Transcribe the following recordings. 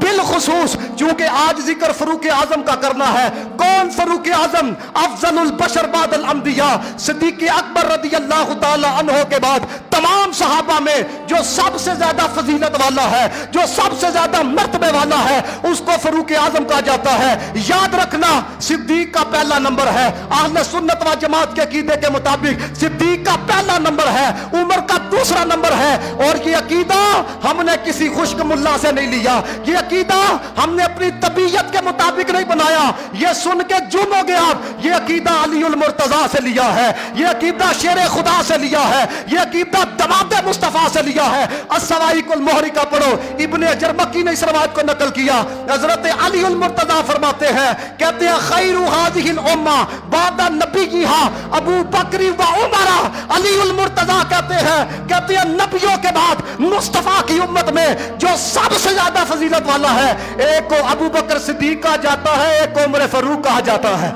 بالخصوص چونکہ آج ذکر فاروق اعظم کا کرنا ہے. کون فاروق اعظم؟ افضل البشر بعد الانبیاء، صدیق اکبر رضی اللہ تعالی عنہ کے بعد تمام صحابہ میں جو سب سے زیادہ فضیلت والا ہے، جو سب سے زیادہ مرتبے والا ہے، اس کو فاروق اعظم کہا جاتا ہے. یاد رکھنا صدیق کا پہلا نمبر ہے. اہل سنت و جماعت کے عقیدے کے مطابق صدیق کا پہلا نمبر ہے، عمر کا دوسرا نمبر ہے. اور یہ عقیدہ ہم نے کسی خشک ملا سے نہیں لیا، یہ عقیدہ ہم نے اپنی طبیعت کے مطابق نہیں بنایا. یہ سن کے جم ہو گیا، یہ عقیدہ علی المرتضیٰ سے لیا ہے، یہ عقیدہ شیر خدا سے لیا ہے، یہ عقیدہ دماد مصطفیٰ سے لیا ہے. السوائق المحرقہ پڑھو، ابن جرمکی نے اس روایت کو نقل کیا. حضرت علی المرتضیٰ فرماتے ہیں، کہتے ہیں خیر هذه الامہ بعد نبیہا ابو بکر و عمر. علی المرتضیٰ کہتے ہیں نبیوں کے بعد مصطفیٰ کی امت میں جو سب سے زیادہ فضیلت والا ہے، ایک کو ابو بکر صدیق کہا جاتا ہے، ایک کو عمر فاروق کہا جاتا ہے.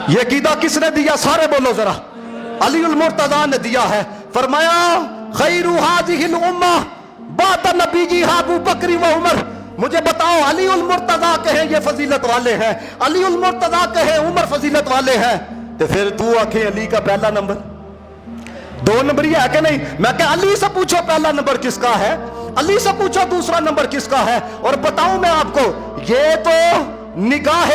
یہ عقیدہ کس نے دیا؟ سارے بولو ذرا. علی المرتضیٰ نے دیا ہے. فرمایا خیر هذه الامہ بعد نبیہا ابو بکر و عمر. مجھے بتاؤ، علی المرتضیٰ کہیں یہ فضیلت والے ہیں، علی المرتضیٰ کہیں عمر فضیلت والے ہیں، تو پھر تو آنکھیں علی کا پہلا نمبر دو نمبری ہے کہ نہیں؟ میں کہ علی سے پوچھو پہلا نمبر کس کا ہے، علی سے پوچھو دوسرا نمبر کس کا ہے. اور بتاؤں میں آپ کو، یہ تو نگاہ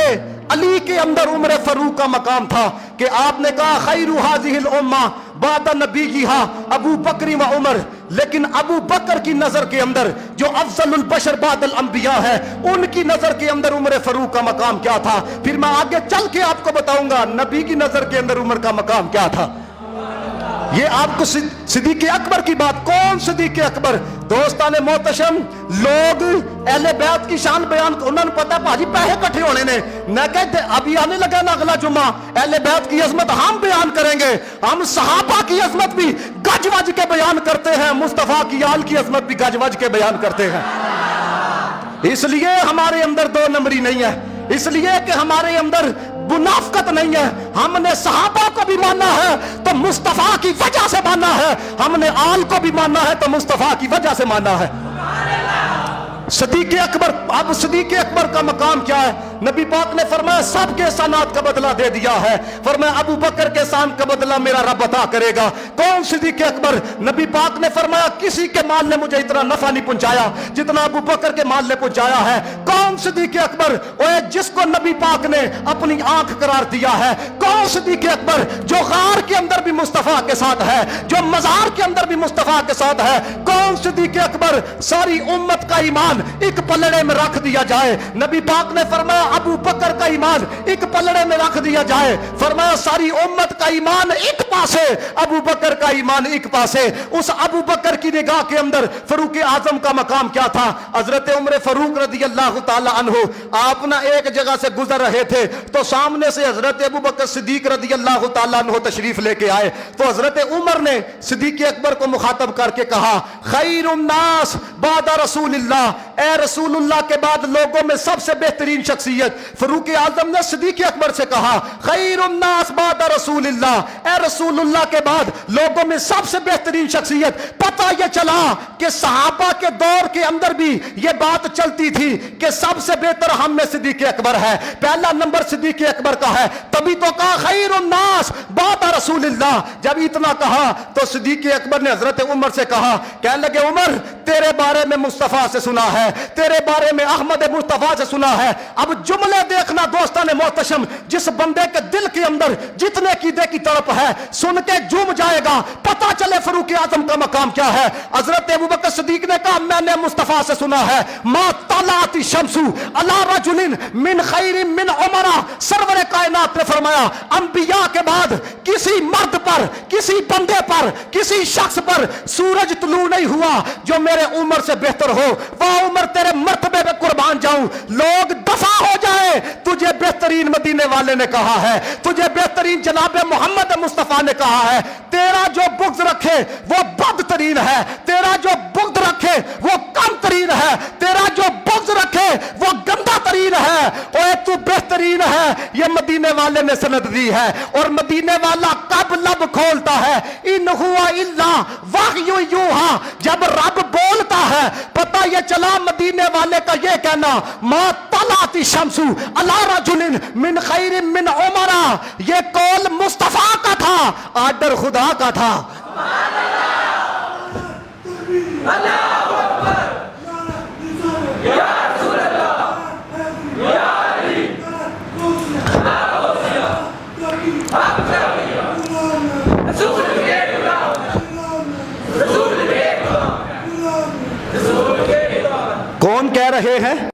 علی کے اندر عمر فاروق کا مقام تھا کہ آپ نے کہا خیر هذه الامہ بعد نبیہا ابو بکر و عمر. لیکن ابو بکر کی نظر کے اندر جو افضل البشر بعد الانبیاء ہے، ان کی نظر کے اندر عمر فاروق کا مقام کیا تھا. پھر میں آگے چل کے آپ کو بتاؤں گا نبی کی نظر کے اندر عمر کا مقام کیا تھا. یہ آپ کو صدیق اکبر کی بات. کون صدیق اکبر؟ دوستان محتشم، لوگ اہل بیت کی شان بیان، انہوں نے پتا بھاجی پیسے کٹھے ہونے نے. میں کہتے ابھی آنے لگا نا اگلا جمعہ، اہل بیت کی عظمت ہم بیان کریں گے. ہم صحابہ کی عظمت بھی گج وج کے بیان کرتے ہیں، مصطفیٰ کی آل کی عظمت بھی گج وج کے بیان کرتے ہیں. اس لیے ہمارے اندر دو نمبری نہیں ہے، اس لیے کہ ہمارے اندر منافقت نہیں ہے. ہم نے صحابہ کو بھی مانا ہے تو مصطفیٰ کی وجہ سے مانا ہے، ہم نے آل کو بھی مانا ہے تو مصطفیٰ کی وجہ سے مانا ہے. صدیق اکبر، اب صدیق اکبر کا مقام کیا ہے؟ نبی پاک نے فرمایا سب کے احسانات کا بدلہ دے دیا ہے. فرمایا ابو بکر کے احسان کا بدلہ میرا رب عطا کرے گا. کون صدیق اکبر؟ نبی پاک نے فرمایا کسی کے مال نے مجھے اتنا نفع نہیں پہنچایا جتنا ابو بکر کے مال نے پہنچایا ہے. کون صدیق اکبر؟ وہ جس کو نبی پاک نے اپنی آنکھ قرار دیا ہے. کون صدیق اکبر؟ جو غار کے اندر بھی مصطفیٰ کے ساتھ ہے، جو مزار کے اندر بھی مصطفیٰ کے ساتھ ہے. کون صدیق اکبر؟ ساری امت کا ایمان ایک پلڑے میں رکھ دیا جائے. نبی پاک نے فرمایا ابو بکر کا ایمان ایک پلڑے میں رکھ دیا جائے. فرمایا ساری امت کا ایمان ایک پاسے، ابو بکر کا ایمان ایک پاسے. اس ابو بکر کی نگاہ کے اندر فاروق اعظم کا مقام کیا تھا؟ حضرت عمر فاروق رضی اللہ تعالی عنہ آپ نہ ایک جگہ سے گزر رہے تھے تو سامنے سے حضرت ابو بکر صدیق رضی اللہ تعالی عنہ تشریف لے کے آئے. تو حضرت عمر نے صدیق اکبر کو مخاطب کر کے کہا خیر الناس بعد رسول اللہ، اے رسول اللہ کے بعد لوگوں میں سب سے بہترین شخصیت. فاروق اعظم نے صدیق اکبر سے کہا خیر الناس بعد رسول اللہ، اے رسول اللہ کے بعد لوگوں میں سب سے بہترین شخصیت. پتہ یہ چلا کہ صحابہ کے دور کے اندر بھی یہ بات چلتی تھی کہ سب سے بہتر ہم میں صدیق اکبر ہے، پہلا نمبر صدیق اکبر کا ہے. تبھی تو کہا خیر الناس بعد رسول اللہ. جب اتنا کہا تو صدیق اکبر نے حضرت عمر سے کہا، کہنے لگے عمر تیرے بارے میں مصطفیٰ سے سنا ہے، تیرے بارے میں احمد مصطفیٰ سے سنا ہے. اب جملے دیکھنا دوستان محتشم، جس بندے کے دل کے اندر جتنے عقیدے کی تڑپ ہے سن کے جم جائے گا، پتہ چلے فاروق اعظم کا مقام کیا ہے. حضرت ابوبکر صدیق نے کہا میں نے مصطفیٰ سے سنا ہے ما طلعت الشمس علی رجل من خیر من عمر. سرور کائنات نے فرمایا انبیاء کے بعد کسی مرد پر، کسی بندے پر، کسی شخص پر سورج طلوع نہیں ہوا جو میرے عمر سے بہتر ہو. واہ عمر تیرے مرتبے پہ قربان جاؤں. لوگ دفع ہو جائے، تجھے بہترین مدینے والے نے کہا ہے، تجھے بہترین جناب محمد مصطفیٰ نے کہا ہے. تیرا جو بغض رکھے وہ بدترین ہے، تیرا جو بغض رکھے وہ کم ترین ہے، تیرا جو بغض رکھے وہ گندا ترین ہے. اوے تو بہترین ہے، یہ مدینے والے نے سند دی ہے. اور مدینے والا کب لب کھولتا ہے؟ ان ہوا الا وحی یوحا. جب رب بول بولتا ہے پتہ یہ چلا مدینے والے کا یہ کہنا ما طلعت الشمس علی رجل من خیر من عمر، یہ قول مصطفیٰ کا تھا، آرڈر خدا کا تھا۔ کون کہہ رہے ہیں؟